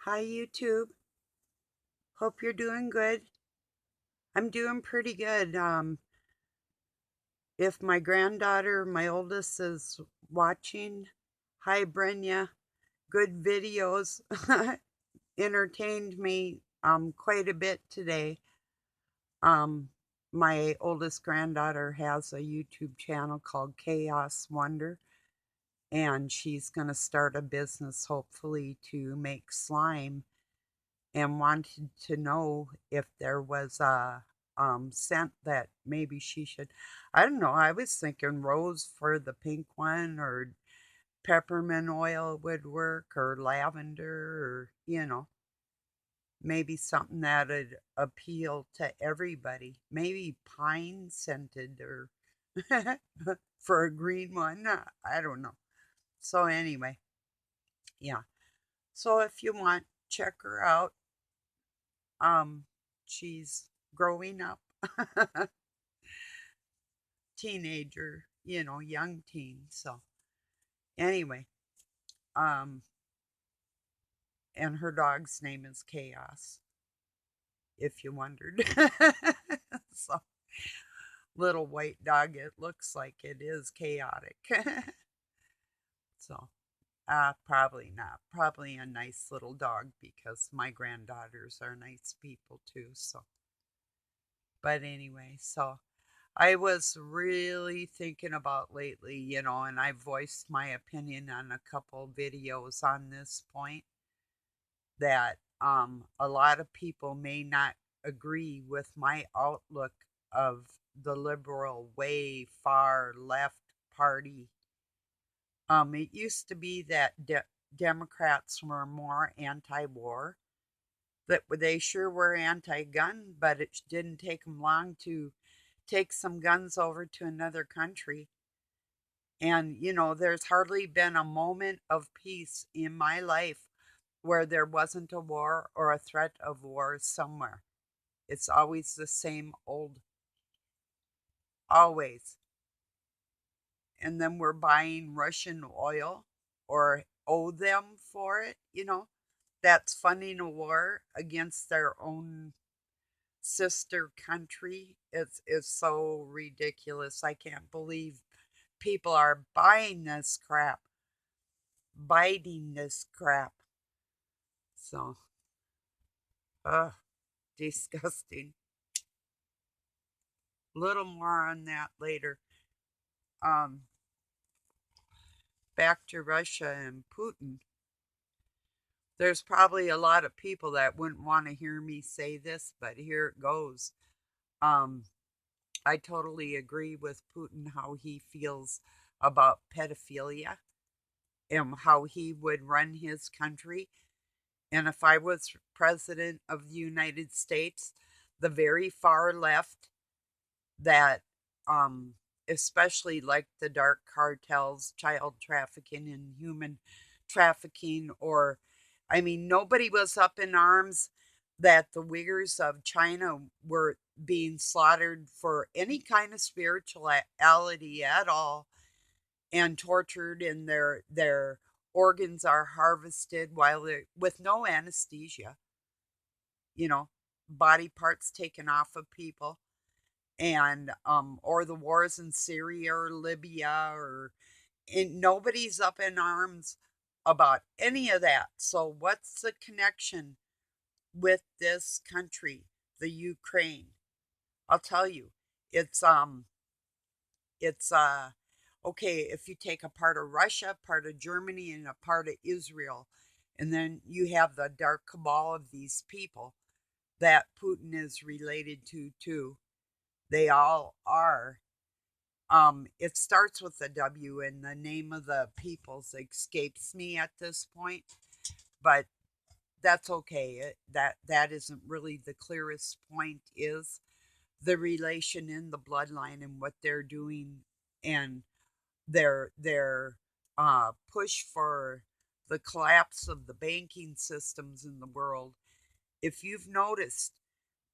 Hi, YouTube. Hope you're doing good. I'm doing pretty good. If my granddaughter, my oldest, is watching, hi, Brenya. Good videos. Entertained me quite a bit today. Um, my oldest granddaughter has a YouTube channel called Chaos Wonder, and she's going to start a business hopefully to make slime and wanted to know if there was a scent that maybe she should. I don't know. I was thinking rose for the pink one, or peppermint oil would work, or lavender, or maybe something that'd appeal to everybody. Maybe pine scented, or for a green one. I don't know. So anyway, yeah. So if you want, check her out. Um, she's growing up, teenager, young teen. So anyway, um, and her dog's name is Chaos, if you wondered. So little white dog, it looks like it is chaotic. So probably not. Probably a nice little dog because my granddaughters are nice people too. So, but anyway, so I was really thinking about lately, and I voiced my opinion on a couple videos on this point that a lot of people may not agree with my outlook of the liberal, way far left party. It used to be that Democrats were more anti-war, that they sure were anti-gun, but it didn't take them long to take some guns over to another country. And, there's hardly been a moment of peace in my life where there wasn't a war or a threat of war somewhere. It's always the same old, always. And then we're buying Russian oil or owe them for it. That's funding a war against their own sister country. It's so ridiculous. I can't believe people are buying this crap, biting this crap. So, ugh, disgusting. Little more on that later. Um, Back to Russia and Putin. There's probably a lot of people that wouldn't want to hear me say this, but here it goes. Um, I totally agree with Putin how he feels about pedophilia and how he would run his country. And if I was president of the United States, the very far left that, um, especially like the dark cartels, child trafficking, and human trafficking, or, I mean, nobody was up in arms that the Uyghurs of China were being slaughtered for any kind of spirituality at all, and tortured, and their organs are harvested while they with no anesthesia, you know, body parts taken off of people, and or the wars in Syria or Libya, or and nobody's up in arms about any of that. So what's the connection with this country, the Ukraine? I'll tell you. It's okay, if you take a part of Russia, part of Germany, and a part of Israel, and then you have the dark cabal of these people that Putin is related to too. They all are. It starts with a W, and the name of the peoples escapes me at this point, but that's okay. That isn't really the clearest point. Is the relation in the bloodline and what they're doing, and their push for the collapse of the banking systems in the world. If you've noticed,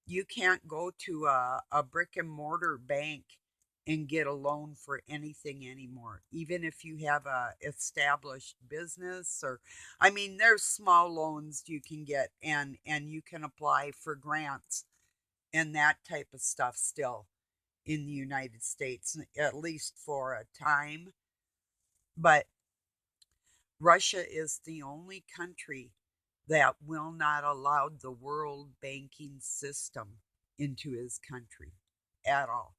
you can't go to a brick and mortar bank and get a loan for anything anymore, even if you have a established business. Or I mean, there's small loans you can get, and you can apply for grants and that type of stuff still in the United States, at least for a time. But Russia is the only country that will not allow the world banking system into his country at all.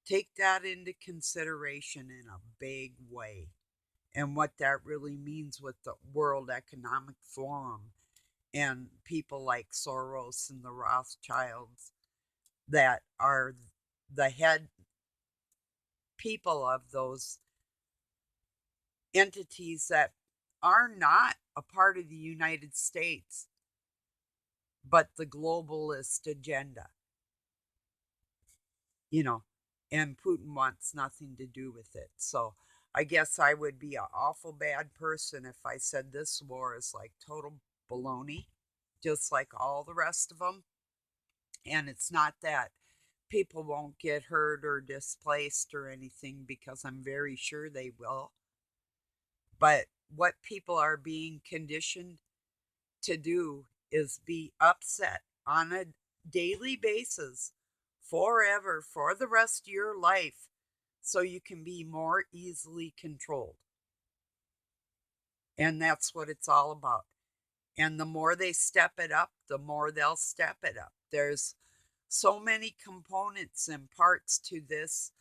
Take that into consideration in a big way, and what that really means with the World Economic Forum and people like Soros and the Rothschilds that are the head people of those entities that are not a part of the United States, but the globalist agenda, you know, and Putin wants nothing to do with it. So I guess I would be an awful bad person if I said this war is like total baloney, just like all the rest of them. And it's not that people won't get hurt or displaced or anything, because I'm very sure they will. But what people are being conditioned to do is be upset on a daily basis forever for the rest of your life so you can be more easily controlled. And that's what it's all about. And the more they step it up, the more they'll step it up. There's so many components and parts to this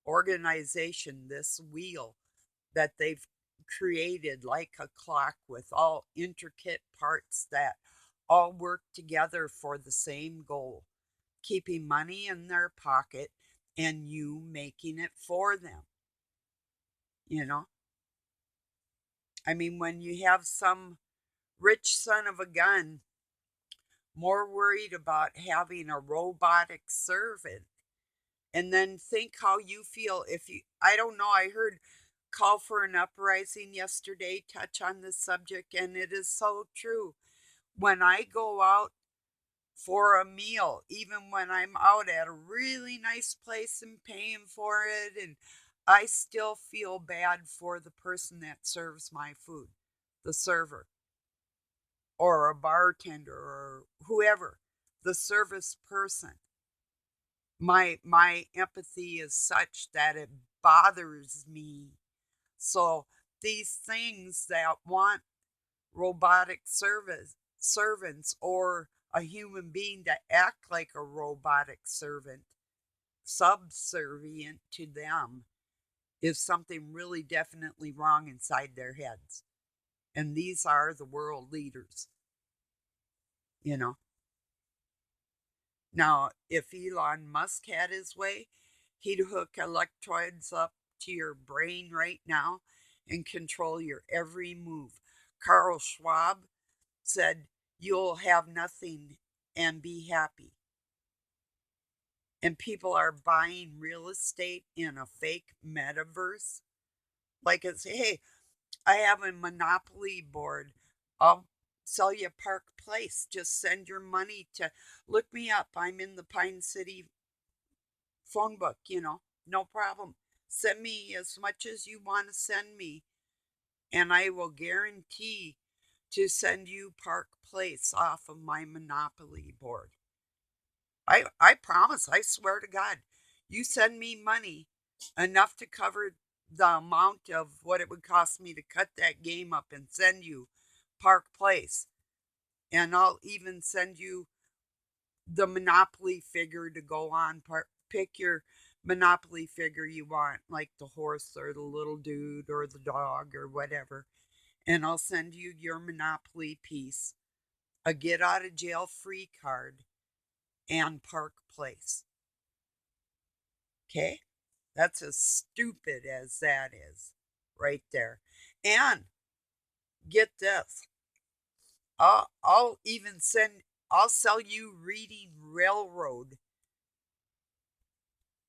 organization, this wheel that they've created like a clock with all intricate parts that all work together for the same goal, keeping money in their pocket and you making it for them. You know, I mean, when you have some rich son of a gun more worried about having a robotic servant, and then think how you feel if you, I don't know, I heard Call for an Uprising yesterday touch on this subject, and it is so true. When I go out for a meal, even when I'm out at a really nice place and paying for it, and I still feel bad for the person that serves my food, the server or a bartender or whoever, the service person. My empathy is such that it bothers me. So these things that want robotic servants or a human being to act like a robotic servant, subservient to them, is something really definitely wrong inside their heads. And these are the world leaders, you know. Now, if Elon Musk had his way, he'd hook electrodes up to your brain right now and control your every move. Carl Schwab said, "You'll have nothing and be happy." And people are buying real estate in a fake metaverse. Like it's, hey, I have a monopoly board. I'll sell you Park Place. Just send your money to, look me up. I'm in the Pine City phone book, no problem. Send me as much as you want to send me, and I will guarantee to send you Park Place off of my monopoly board. I promise, I swear to God, you send me money enough to cover the amount of what it would cost me to cut that game up and send you Park Place. And I'll even send you the Monopoly figure to go on. Pick your Monopoly figure you want, like the horse or the little dude or the dog or whatever. And I'll send you your Monopoly piece, a get out of jail free card, and Park Place. Okay? That's as stupid as that is right there. And get this, I'll even I'll sell you Reading Railroad.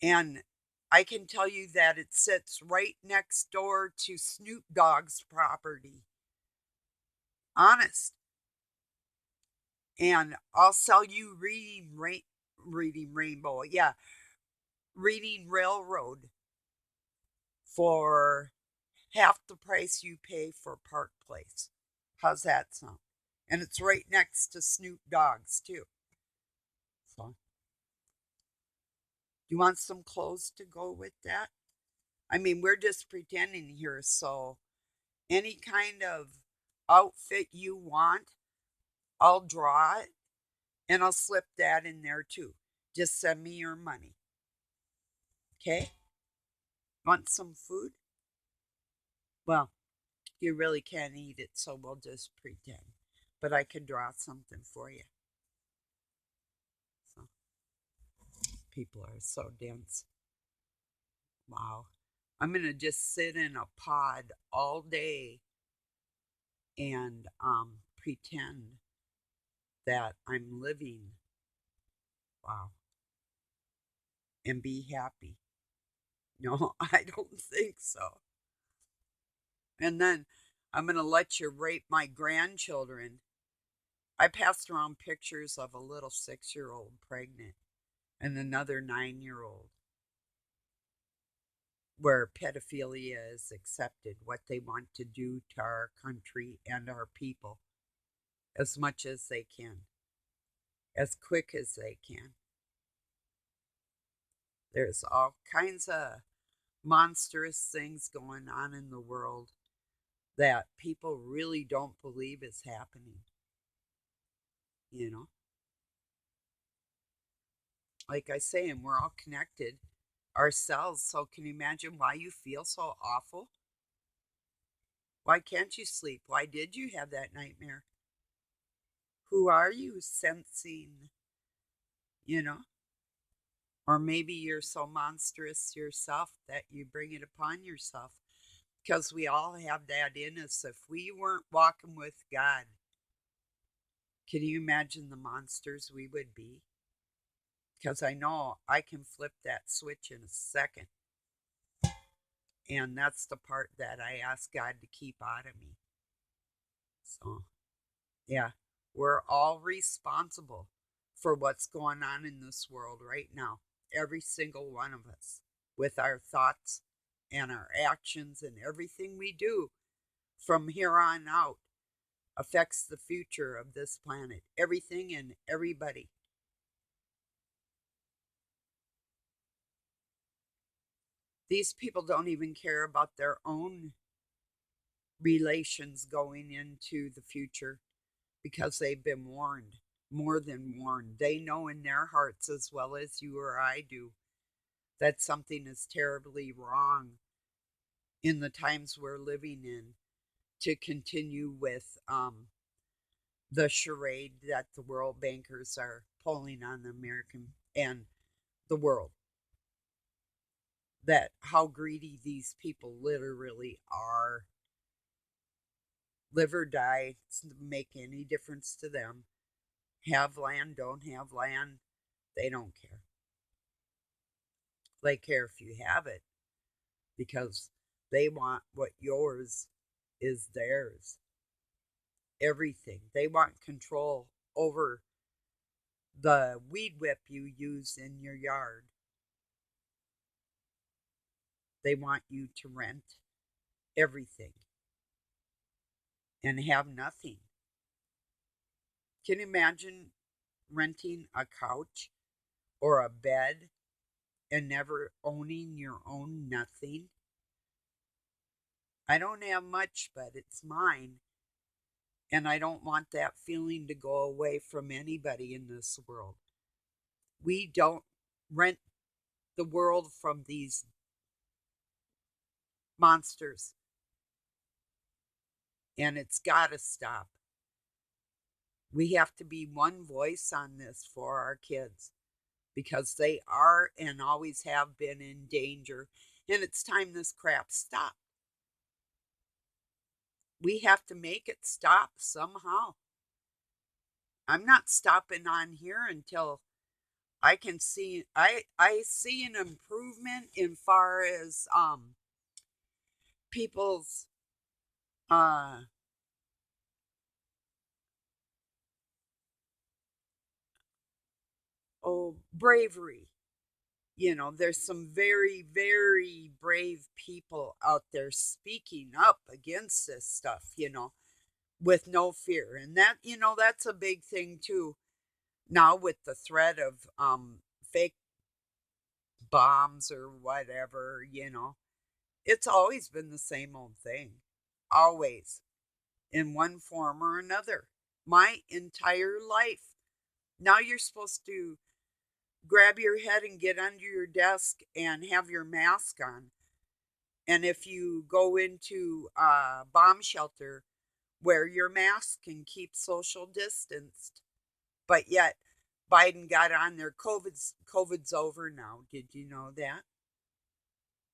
And I can tell you that it sits right next door to Snoop Dogg's property. Honest. And I'll sell you Reading Rainbow. Yeah. reading Railroad for half the price you pay for Park Place. How's that sound? And it's right next to Snoop Dogg's too. So, you want some clothes to go with that? I mean, we're just pretending here, so any kind of outfit you want, I'll draw it and I'll slip that in there too. Just send me your money. Okay? Want some food? Well, you really can't eat it, so we'll just pretend. But I can draw something for you. So people are so dense. Wow. I'm going to just sit in a pod all day and pretend that I'm living. Wow. And be happy. No, I don't think so. And then I'm going to let you rape my grandchildren. I passed around pictures of a little 6-year old pregnant and another 9-year old where pedophilia is accepted, what they want to do to our country and our people as much as they can, as quick as they can. There's all kinds of monstrous things going on in the world that people really don't believe is happening. You know, like I say, and we're all connected ourselves. So, can you imagine why you feel so awful? Why can't you sleep? Why did you have that nightmare? Who are you sensing? You know, or maybe you're so monstrous yourself that you bring it upon yourself. Because we all have that in us. If we weren't walking with God, can you imagine the monsters we would be? Because I know I can flip that switch in a second. And that's the part that I ask God to keep out of me. So, yeah, we're all responsible for what's going on in this world right now. Every single one of us, with our thoughts and our actions and everything we do from here on out affects the future of this planet. Everything and everybody. These people don't even care about their own relations going into the future because they've been warned, more than warned. They know in their hearts, as well as you or I do, that something is terribly wrong in the times we're living in to continue with the charade that the world bankers are pulling on the American and the world. That how greedy these people literally are. Live or die, it doesn't make any difference to them. Have land, don't have land, they don't care. They care if you have it because they want what yours is theirs. Everything. They want control over the weed whip you use in your yard. They want you to rent everything and have nothing. Can you imagine renting a couch or a bed and never owning your own nothing? I don't have much, but it's mine. And I don't want that feeling to go away from anybody in this world. We don't rent the world from these monsters. And it's got to stop. We have to be one voice on this for our kids because they are and always have been in danger. And it's time this crap stopped. We have to make it stop somehow. I'm not stopping on here until I can see I see an improvement in far as people's uh bravery. There's some very, very brave people out there speaking up against this stuff, with no fear. And that's a big thing too. Now with the threat of fake bombs or whatever, it's always been the same old thing. Always. In one form or another. My entire life. Now you're supposed to grab your head and get under your desk and have your mask on. And if you go into a bomb shelter, wear your mask and keep social distanced. But yet, Biden got on there. COVID's over now. Did you know that?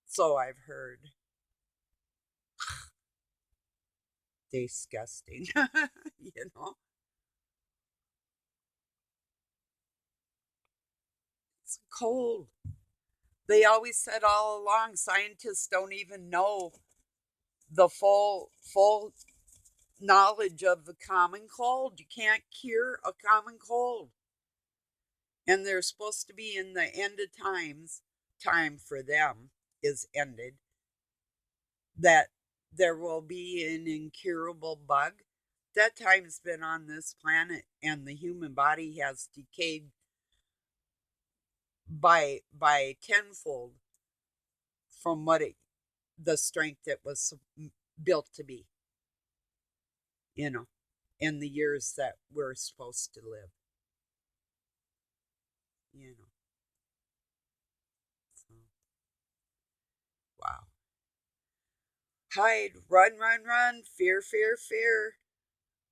So I've heard. Disgusting. you know, it's cold. They always said all along scientists don't even know the full knowledge of the common cold. You can't cure a common cold. And they're supposed to be in the end of times. Time for them is ended. That there will be an incurable bug. That time's been on this planet, and the human body has decayed by tenfold from the strength it was built to be, you know, in the years that we're supposed to live, you know. So, wow. Hide, run, run, run, fear, fear, fear.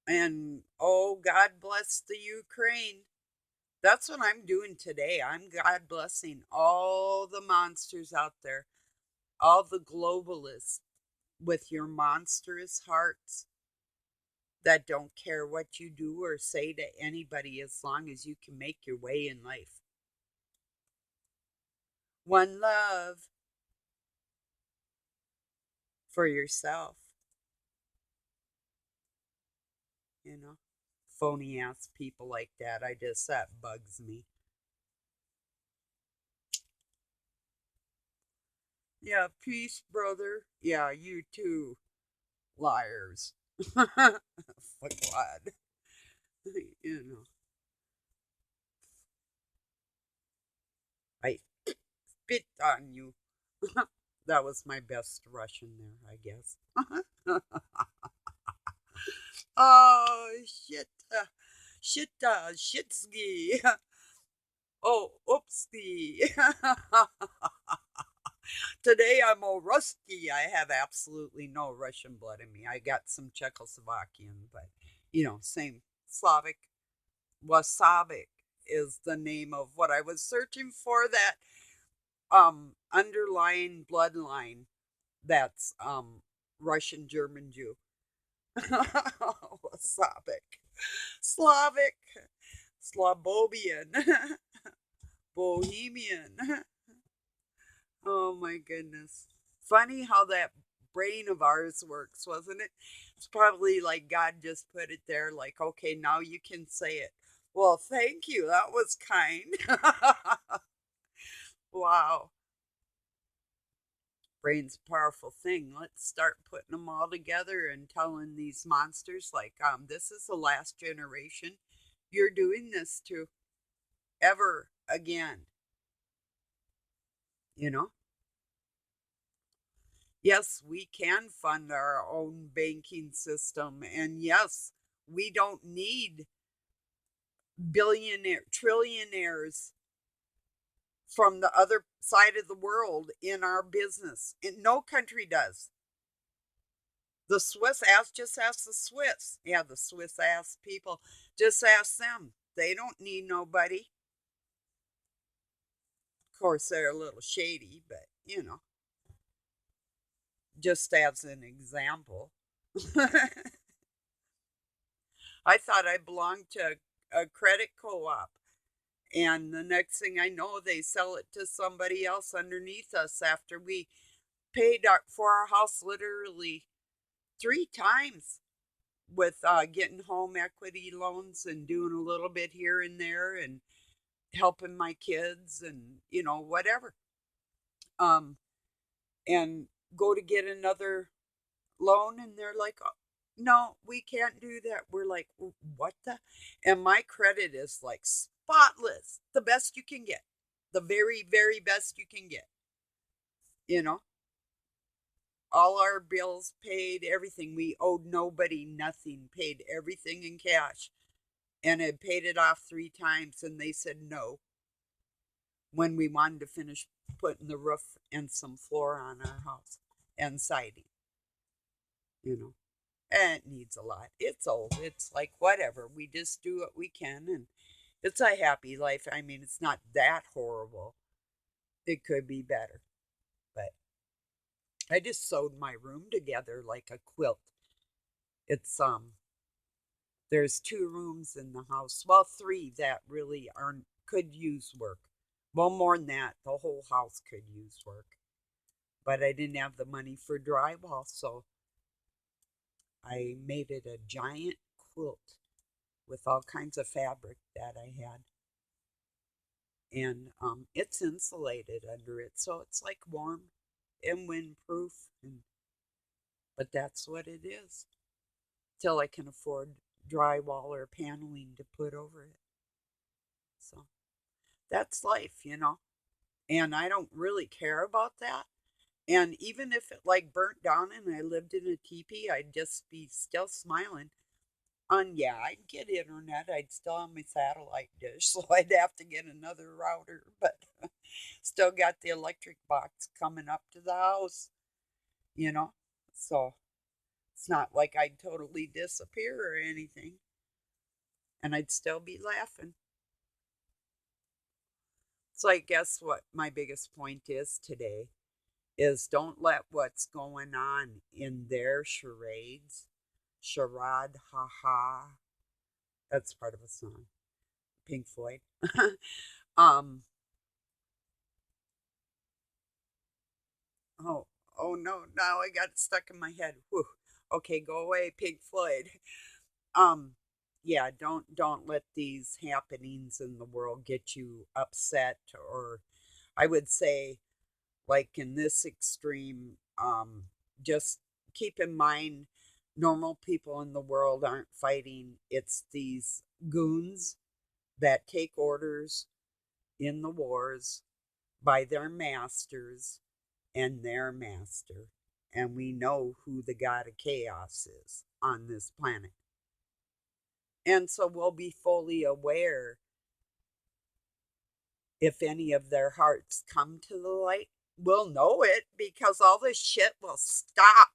And oh, God bless the Ukraine. That's what I'm doing today. I'm God blessing all the monsters out there, all the globalists with your monstrous hearts that don't care what you do or say to anybody as long as you can make your way in life. One love for yourself, you know. Phony ass people like that bugs me. Yeah, peace, brother. Yeah, you too, liars. For God. you know, I spit on you. That was my best Russian there, I guess. Oh, shit. Shit, shitsky. Oh, oopsie. Today I'm all rusty. I have absolutely no Russian blood in me. I got some Czechoslovakian, but, same Slavic. Wasabic is the name of what I was searching for, that underlying bloodline that's Russian German Jew. Wasabic. Slavic. Slavobian. Bohemian. Oh my goodness. Funny how that brain of ours works, wasn't it? It's probably like God just put it there, like, okay, now you can say it. Well, thank you. That was kind. Wow. Brain's a powerful thing. Let's start putting them all together and telling these monsters, like, this is the last generation you're doing this to ever again. You know? Yes, we can fund our own banking system. And yes, we don't need trillionaires from the other side of the world in our business. And no country does. The just ask the Swiss. Yeah, the Swiss ass people. Just ask them. They don't need nobody. Of course, they're a little shady, but just as an example. I thought I belonged to a credit co-op. And the next thing I know, they sell it to somebody else underneath us after we paid for our house literally 3 times with getting home equity loans and doing a little bit here and there. And helping my kids and, whatever. Um, and go to get another loan, and they're like, "Oh, no, we can't do that." We're like, What the?" And my credit is like spotless, the best you can get, the very, very best you can get. You know, all our bills paid, everything. We owed nobody nothing, paid everything in cash, and had paid it off 3 times. And they said no when we wanted to finish putting the roof and some floor on our house and siding, you know. And it needs a lot. It's old. It's like whatever. We just do what we can, and it's a happy life. I mean, it's not that horrible. It could be better, but I just sewed my room together like a quilt. It's there's 2 rooms in the house. Well, 3 that really aren't could use work. Well, more than that, the whole house could use work. But I didn't have the money for drywall, so I made it a giant quilt with all kinds of fabric that I had. And it's insulated under it, so it's like warm and windproof. But that's what it is till I can afford drywall or paneling to put over it. So that's life. And I don't really care about that. And even if it like burnt down and I lived in a teepee, I'd just be still smiling. Yeah, I'd get internet. I'd still have my satellite dish, so I'd have to get another router, but still got the electric box coming up to the house, you know? So it's not like I'd totally disappear or anything, and I'd still be laughing. So I guess what my biggest point is today is don't let what's going on in their charade, ha, that's part of a song, Pink Floyd. um, Oh, oh no, now I got it stuck in my head. Whew. Okay, go away, Pink Floyd. Um, yeah, don't let these happenings in the world get you upset, or I would say like in this extreme, just keep in mind normal people in the world aren't fighting. It's these goons that take orders in the wars by their masters and their master. And we know who the god of chaos is on this planet. And so we'll be fully aware if any of their hearts come to the light. We'll know it because all this shit will stop.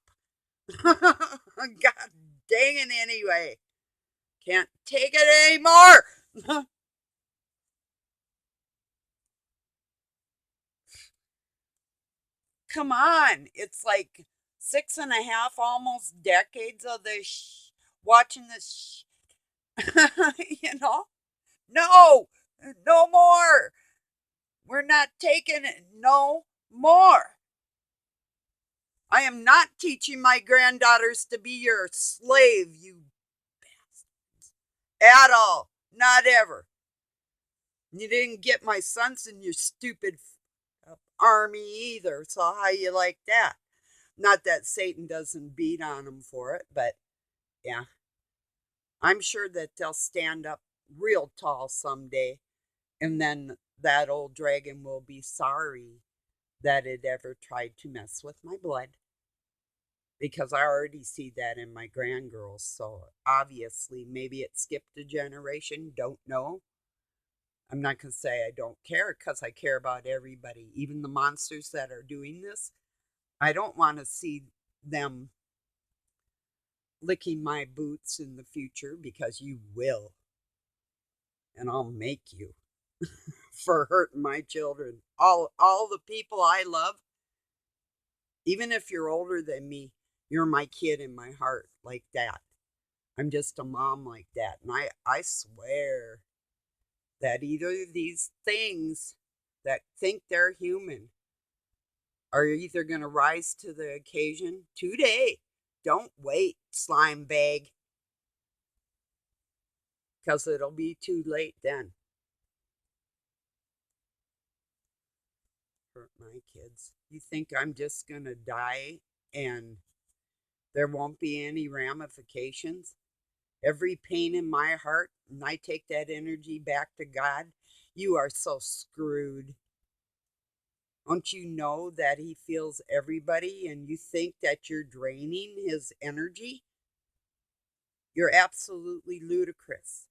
God dang it, anyway. Can't take it anymore. Come on. It's like 6.5 almost decades of this watching this, you know? No, no more. We're not taking it. No more. I am not teaching my granddaughters to be your slave, you bastards. At all. Not ever. You didn't get my sons in your stupid army either, so how you like that? Not that Satan doesn't beat on them for it, but yeah. I'm sure that they'll stand up real tall someday, and then that old dragon will be sorry that it ever tried to mess with my blood, because I already see that in my grandgirls. So obviously, maybe it skipped a generation. Don't know. I'm not going to say I don't care because I care about everybody, even the monsters that are doing this. I don't want to see them licking my boots in the future because you will, and I'll make you for hurting my children. All the people I love, even if you're older than me, you're my kid in my heart like that. I'm just a mom like that. And I swear that either of these things that think they're human are either going to rise to the occasion today. Don't wait, slime bag, because it'll be too late then. hurt my kids. You think I'm just going to die and there won't be any ramifications? Every pain in my heart, and I take that energy back to God, you are so screwed. Don't you know that He feels everybody and you think that you're draining His energy? You're absolutely ludicrous.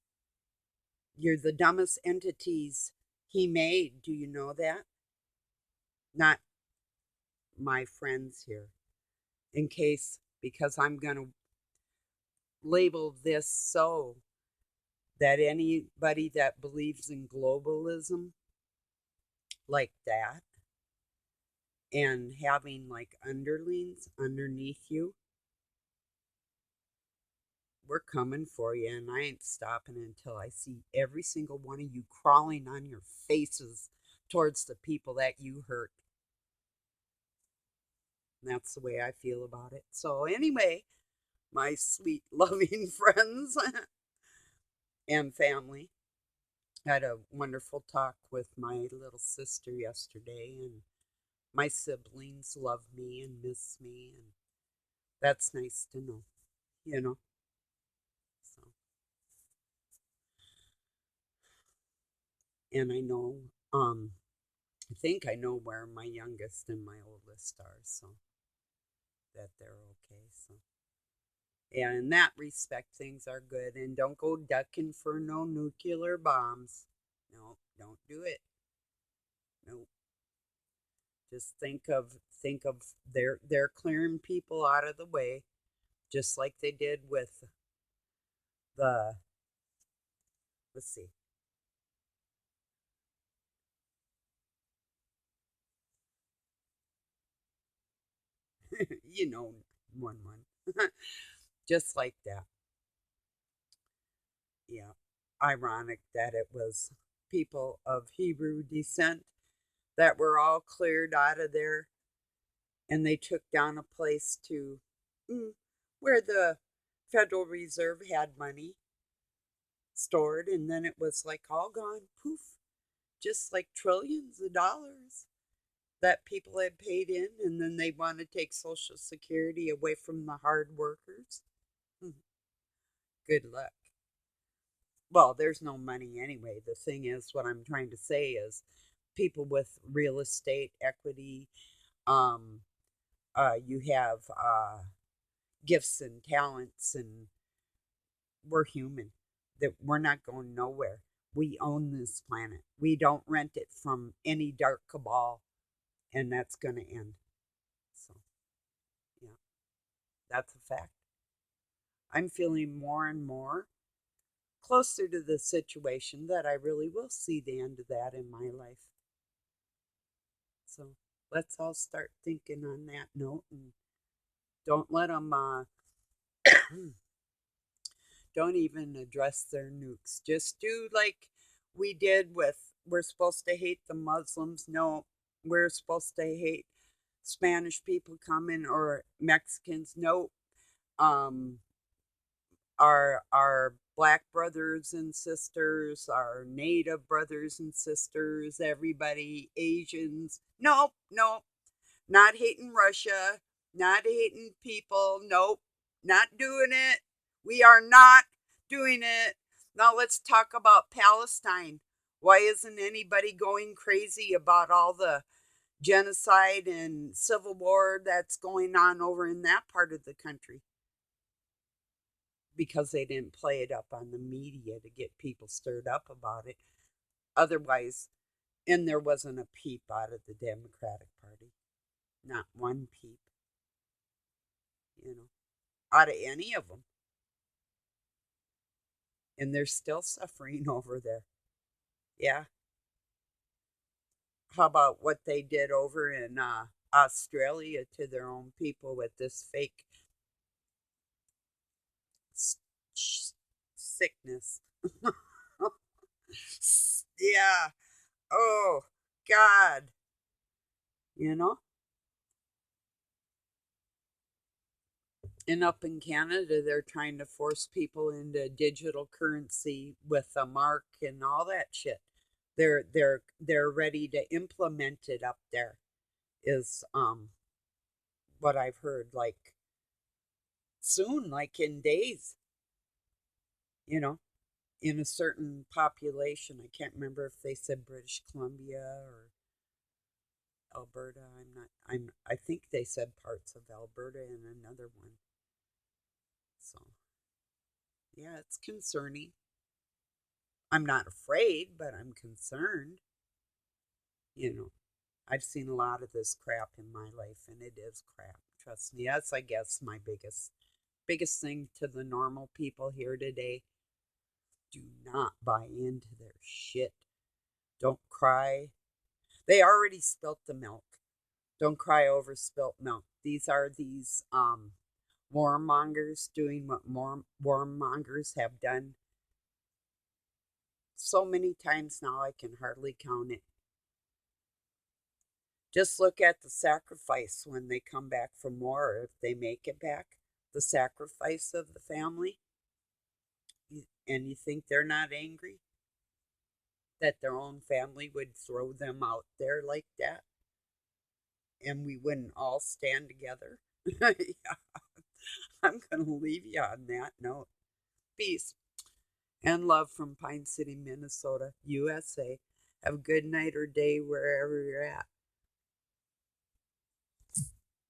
You're the dumbest entities He made. Do you know that? Not my friends here. In case, because I'm going to label this so that anybody that believes in globalism like that and having like underlings underneath you, we're coming for you, and I ain't stopping until I see every single one of you crawling on your faces towards the people that you hurt. And that's the way I feel about it. So anyway, my sweet loving friends and family, had a wonderful talk with my little sister yesterday, and my siblings love me and miss me, and that's nice to know, you know. So, and I know, I think I know where my youngest and my oldest are, so that they're okay. So, yeah, in that respect, things are good, and don't go ducking for no nuclear bombs. No, don't do it. No, just think of they're clearing people out of the way, just like they did with the, let's see, you know, one, just like that. Yeah, ironic that it was people of Hebrew descent that were all cleared out of there, and they took down a place to mm, where the Federal Reserve had money stored, and then it was like all gone, poof, just like trillions of dollars that people had paid in, and then they want to take Social Security away from the hard workers. Good luck. Well, there's no money anyway. The thing is, what I'm trying to say is people with real estate equity, um, you have gifts and talents, and we're human. That we're not going nowhere. We own this planet. We don't rent it from any dark cabal, and that's going to end. So, yeah, that's a fact. I'm feeling more and more closer to the situation that I really will see the end of that in my life. So let's all start thinking on that note, and don't let them, don't even address their nukes. Just do like we did with, we're supposed to hate the Muslims. No, we're supposed to hate Spanish people coming or Mexicans. No, um, our black brothers and sisters, our native brothers and sisters, everybody, Asians. Nope, nope. Not hating Russia, not hating people. Nope, not doing it. We are not doing it. Now let's talk about Palestine. Why isn't anybody going crazy about all the genocide and civil war that's going on over in that part of the country? Because they didn't play it up on the media to get people stirred up about it. Otherwise, and there wasn't a peep out of the Democratic Party. Not one peep, you know, out of any of them. And they're still suffering over there. Yeah. How about what they did over in Australia to their own people with this fake sickness? Yeah. Oh, God. You know? And up in Canada, they're trying to force people into digital currency with a mark and all that shit. They're ready to implement it up there is what I've heard, like soon, like in days, you know, in a certain population. I can't remember if they said British Columbia or Alberta. I think they said parts of Alberta and another one. So, yeah, it's concerning. I'm not afraid, but I'm concerned. You know, I've seen a lot of this crap in my life, and it is crap. Trust me. That's, I guess, my biggest thing to the normal people here today. Do not buy into their shit. Don't cry. They already spilt the milk. Don't cry over spilt milk. These are these warmongers doing what more warmongers have done so many times now I can hardly count it. Just look at the sacrifice when they come back from war, or if they make it back, the sacrifice of the family. And you think they're not angry that their own family would throw them out there like that and we wouldn't all stand together? Yeah, I'm going to leave you on that note. Peace and love from Pine City, Minnesota, USA. Have a good night or day wherever you're at.